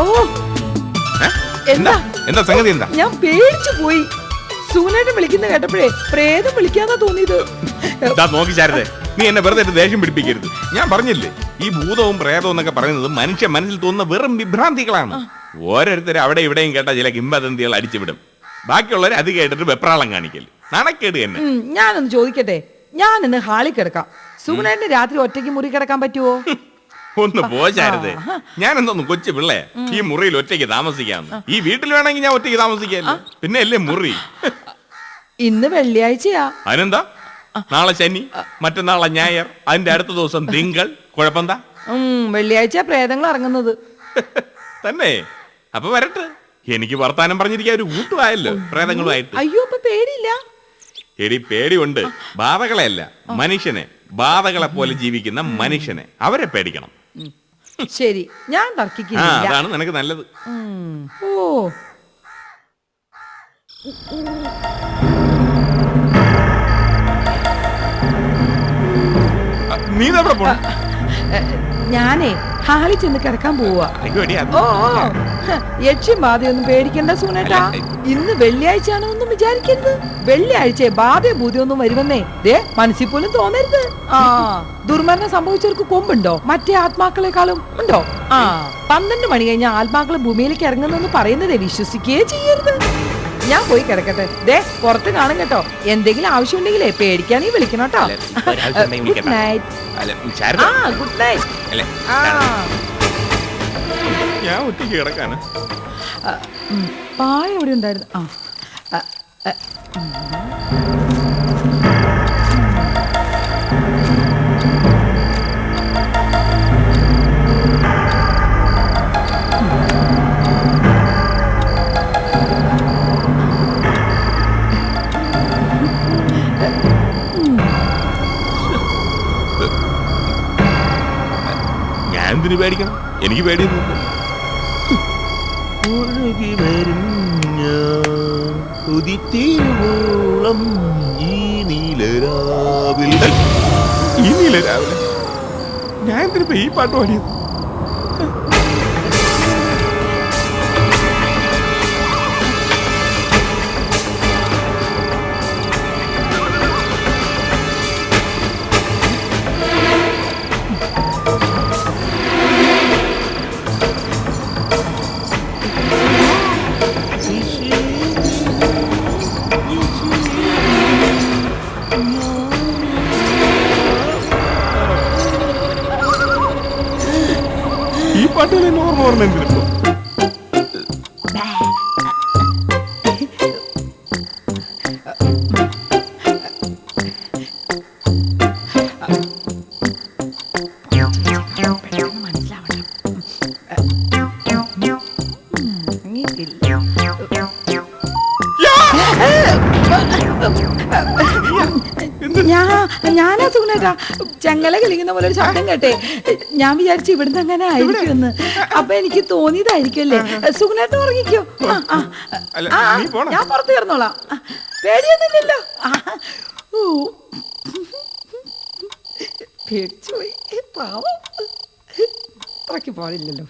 ഓ എന്താ എന്താ സംഗതി? എന്താ? ഞാൻ പേടിച്ചു പോയി. സുഗുണേട്ടൻ വിളിക്കുന്ന കേട്ടപ്പോഴേ പ്രേതം വിളിക്കാന്നാ തോന്നിയത്. നോക്കി ശാരദേ, നീ എന്നെ വെറുതെ ദേഷ്യം പിടിപ്പിക്കരുത്. ഞാൻ പറഞ്ഞില്ലേ, ഈ ഭൂതവും പ്രേതവും എന്നൊക്കെ പറയുന്നത് മനുഷ്യ മനസ്സിൽ തോന്നുന്ന വെറും വിഭ്രാന്തികളാണ്. ഓരോരുത്തരും അവിടെ ഇവിടെയും കേട്ട ചില കിംവദന്തികൾ അടിച്ചുവിടും. ബാക്കിയുള്ളവർ അത് കേട്ടിട്ട് വെപ്രാളം കാണിക്കല് നാണക്കേട് തന്നെ. ഞാനൊന്ന് ചോദിക്കട്ടെ, ഞാൻ ഇന്ന് ഹാളിൽ കിടക്കാം. സുഗുണേട്ടന് രാത്രി ഒറ്റയ്ക്ക് മുറി കിടക്കാൻ പറ്റുമോ? ഒന്ന് പോശാരതേ, ഞാൻ എന്തോന്നു കൊച്ചു പിള്ളേ ഈ മുറിയിൽ ഒറ്റയ്ക്ക് താമസിക്കാന്ന്. ഈ വീട്ടിൽ വേണമെങ്കിൽ ഞാൻ ഒറ്റയ്ക്ക് താമസിക്കാല്ലോ, പിന്നെ അല്ലേ മുറി. ഇന്ന് വെള്ളിയാഴ്ചയാ. അതിനെന്താ? നാളെ ശനി, മറ്റന്നാളെ ഞായർ, അതിന്റെ അടുത്ത ദിവസം തിങ്കൾ. കുഴപ്പമെന്താ? വെള്ളിയാഴ്ച പ്രേതങ്ങൾ ഇറങ്ങുന്നത്. തന്നെ? അപ്പൊ വരട്ടെ. എനിക്ക് വർത്താനം പറഞ്ഞിരിക്കാൻ ഒരു കൂട്ടുമായല്ലോ പ്രേതങ്ങളുമായിട്ട്. അയ്യോ, അപ്പൊ പേടിയില്ല? എടി പേടിയുണ്ട്. ബാധകളെയല്ല, മനുഷ്യനെ. ബാധകളെ പോലെ ജീവിക്കുന്ന മനുഷ്യനെ, അവരെ പേടിക്കണം. ശരി, ഞാൻ തർക്കിക്കില്ല. അതാണ് നിനക്ക് നല്ലത്. ഓ, നീ എവിടെ പോണ? ഞാനേ ഹാളിൽ ചെന്ന് കിടക്കാൻ പോവാ. ഓ, യക്ഷ്യം ബാധയൊന്നും പേടിക്കണ്ട സുഗുണേട്ടാ. ഇന്ന് വെള്ളിയാഴ്ച ആണെന്നൊന്നും വിചാരിക്കരുത്. വെള്ളിയാഴ്ച ബാധയോ ഭൂതിയൊന്നും വരുമെന്നേ മനസ്സിൽ പോലും തോന്നരുത്. ദുർമരണം സംഭവിച്ചവർക്ക് കൊമ്പുണ്ടോ? മറ്റേ ആത്മാക്കളെക്കാളും ഉണ്ടോ? 12 മണി കഴിഞ്ഞ ആത്മാക്കൾ ഭൂമിയിലേക്ക് ഇറങ്ങുന്നെന്ന് പറയുന്നതേ വിശ്വസിക്കുകയേ ചെയ്യരുത്. ഞാൻ പോയി കിടക്കട്ടെ. പുറത്ത് കാണും കേട്ടോ. എന്തെങ്കിലും ആവശ്യമുണ്ടെങ്കിലേ പേടിക്കാനീ വിളിക്കണം കേട്ടോ. Good night. Good night. ഞാൻ ഒറ്റയ്ക്ക് കിടക്കാണ്. പായ എവിടെ ഉണ്ടായിരുന്നു? ഞാൻ എന്തിനു പേടിക്കണം? എനിക്ക് പേടിയൊന്നുമില്ല. ഒഴുകി വരും ഉദിത്തീരുവോളം ഈ നീലരാവിലെ ഞാൻ എന്തിനിപ്പോ ഈ പാട്ട് പാടിയത്? ഈ പാട്ടുകൾ ഓർമ്മ ഓർമ്മ ഞാനാ സുഗുണേട്ടാ. ചെങ്ങല കളിക്കുന്ന പോലെ ഒരു ശബ്ദം കേട്ടെ. ഞാൻ വിചാരിച്ചു ഇവിടുന്ന് അങ്ങനെ ആയിരിക്കുമെന്ന്. അപ്പൊ എനിക്ക് തോന്നിയതായിരിക്കുമല്ലേ. സുഗുണേട്ടൻ ഉറങ്ങിക്കോ. ഞാൻ പുറത്ത് കയറുന്നോളാം. പേടിയൊന്നുമില്ലല്ലോ. പേടിച്ചുപോയി. പാവം, അത്രയ്ക്ക് പാടില്ലല്ലോ.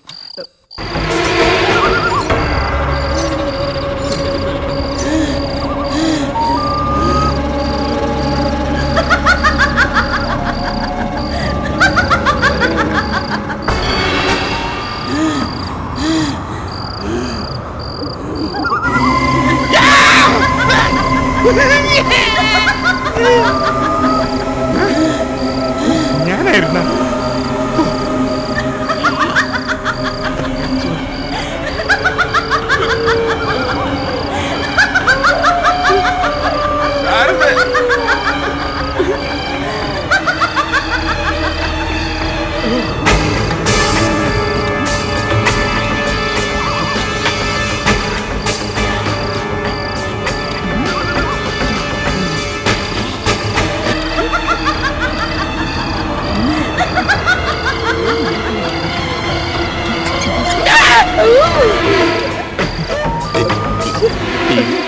ഞാനായിരുന്ന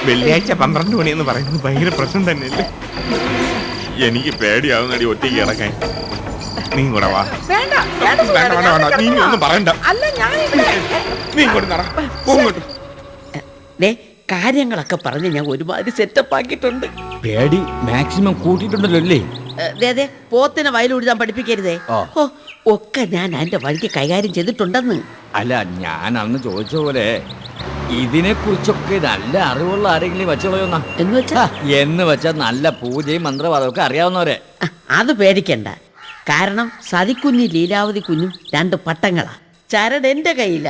വെള്ളിയാഴ്ച 12 മണി എന്ന് പറയുന്നത് ഭയങ്കര പ്രശ്നം തന്നെയല്ലേ? എനിക്ക് പേടിയാവുന്നടി ഒറ്റയ്ക്ക് കിടക്കാൻ. നീ കൂടെ വാ. വേണ്ട വേണ്ട വേണ്ട, സുഖേട്ടാ, വേണ്ട, ഞാൻ വേണ്ട. നീ കിടക്കാം. ഒന്നും പറയണ്ട. അല്ല ഞാൻ ഇവിടെ നീ ഇങ്ങോട്ട് നട. പോ ഇങ്ങോട്ട്. ദേ കാര്യങ്ങളൊക്കെ പറഞ്ഞ് ഞാൻ ഒരുമാതിരി സെറ്റപ്പ് ആക്കിയിട്ടുണ്ട്. പേടി മാക്സിമം കൂട്ടിയിട്ടുണ്ടല്ലോ അല്ലേ? ദേ പോത്തിനെ വയലൂടാൻ പഠിപ്പിക്കരുതേ. ആ. ഓ ഒക്കെ ഞാൻ എൻ്റെ വഴിക്ക് കൈകാര്യം ചെയ്തിട്ടുണ്ടെന്ന്. അല്ല, ഞാൻ അന്ന് ചോദിച്ച പോലെ ഇതിനെ കുറിച്ചൊക്കെ നല്ല അറിവുള്ള ആരെങ്കിലും വെച്ചോളയോന്നാ എന്ന് വെച്ചാ എന്ന് വെച്ചാൽ നല്ല പൂജയും മന്ത്രവാദവും ഒക്കെ അറിയാവുന്നവരെ. അത് പേടിക്കണ്ട. കാരണം സതിക്കുഞ്ഞി ലീലാവതി കുഞ്ഞും 2 പട്ടങ്ങളാ. ചരട് എൻ്റെ കയ്യില.